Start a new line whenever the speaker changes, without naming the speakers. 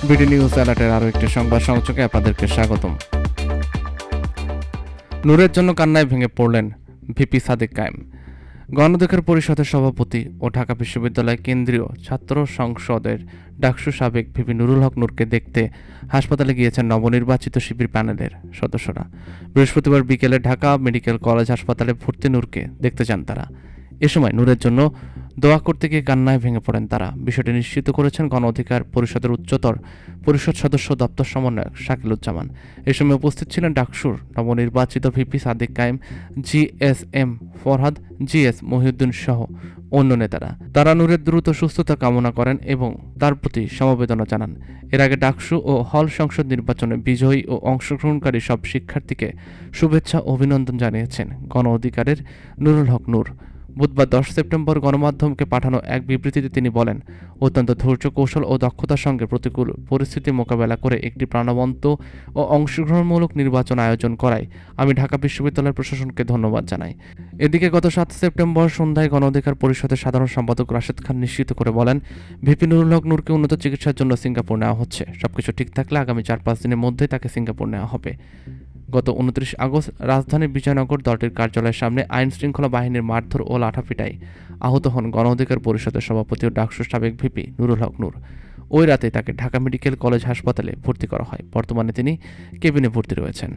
BD news অ্যালার্টের আরও একটি সংবাদ সংযোগে আপনাদেরকে স্বাগতম। নূরের জন্য কান্নায় ভেঙে পড়লেন ভিপি সাদেক কায়েম। গণ অধিকার পরিষদের সভাপতি ও ঢাকা বিশ্ববিদ্যালয় কেন্দ্রীয় ছাত্র সংসদের ডাকসু সাবেক ভিপি নুরুল হক নূরকে দেখতে হাসপাতালে গিয়েছেন নবনির্বাচিত শিবির প্যানেলের সদস্যরা। বৃহস্পতিবার বিকেলে ঢাকা মেডিকেল কলেজ হাসপাতালে ভর্তি নূরকে দেখতে যান তারা। এ সময় নূরের জন্য দোয়া করতে গিয়ে কান্নায় ভেঙে পড়েন তারা। বিষয়টি নিশ্চিত করেছেন গণ অধিকার পরিষদের উচ্চতর পরিষদ সদস্য দপ্তর সমন্বয়ক শাকিলুজ্জামান। এ সময় উপস্থিত ছিলেন ডাকসুর নবনির্বাচিত ভিপি সাদেক কায়েম, জিএসএম ফরহাদ, জিএস মহিউদ্দিন সহ অন্য নেতারা। তারা নূরের দ্রুত সুস্থতা কামনা করেন এবং তার প্রতি সমবেদনা জানান। এর আগে ডাকসু ও হল সংসদ নির্বাচনে বিজয়ী ও অংশগ্রহণকারী সব শিক্ষার্থীকে শুভেচ্ছা ও অভিনন্দন জানিয়েছেন গণ অধিকারের নুরুল হক নূর। বুধবার 10 সেপ্টেম্বর গণমাধ্যমকে পাঠানো এক বিবৃতিতে তিনি বলেন, অত্যন্ত ধৈর্য, কৌশল ও দক্ষতার সঙ্গে প্রতিকূল পরিস্থিতি মোকাবেলা করে একটি প্রাণবন্ত ও অংশগ্রহণমূলক নির্বাচন আয়োজন করায় আমি ঢাকা বিশ্ববিদ্যালয় প্রশাসনকে ধন্যবাদ জানাই। এদিকে গত 7 সেপ্টেম্বর সন্ধ্যায় গণ অধিকার পরিষদের সাধারণ সম্পাদক রাশেদ খান নিশ্চিত করে বলেন, ভিপি নুরুল হক নূরকে উন্নত চিকিৎসার জন্য সিঙ্গাপুর নেওয়া হচ্ছে। সবকিছু ঠিক থাকলে আগামী 4-5 দিনের মধ্যেই তাকে সিঙ্গাপুর নেওয়া হবে। গত 29 আগস্ট রাজধানীর বিজয়নগর দলটির কার্যালয়ের সামনে আইন শৃঙ্খলা বাহিনীর মারধর ও লাঠাপিটায় আহত হন গণ অধিকার পরিষদের সভাপতি ও ডাকসুর সাবেক ভিপি নুরুল হক নূর। ওই রাতে তাকে ঢাকা মেডিকেল কলেজ হাসপাতালে ভর্তি করা হয়। বর্তমানে তিনি কেবিনে ভর্তি রয়েছেন।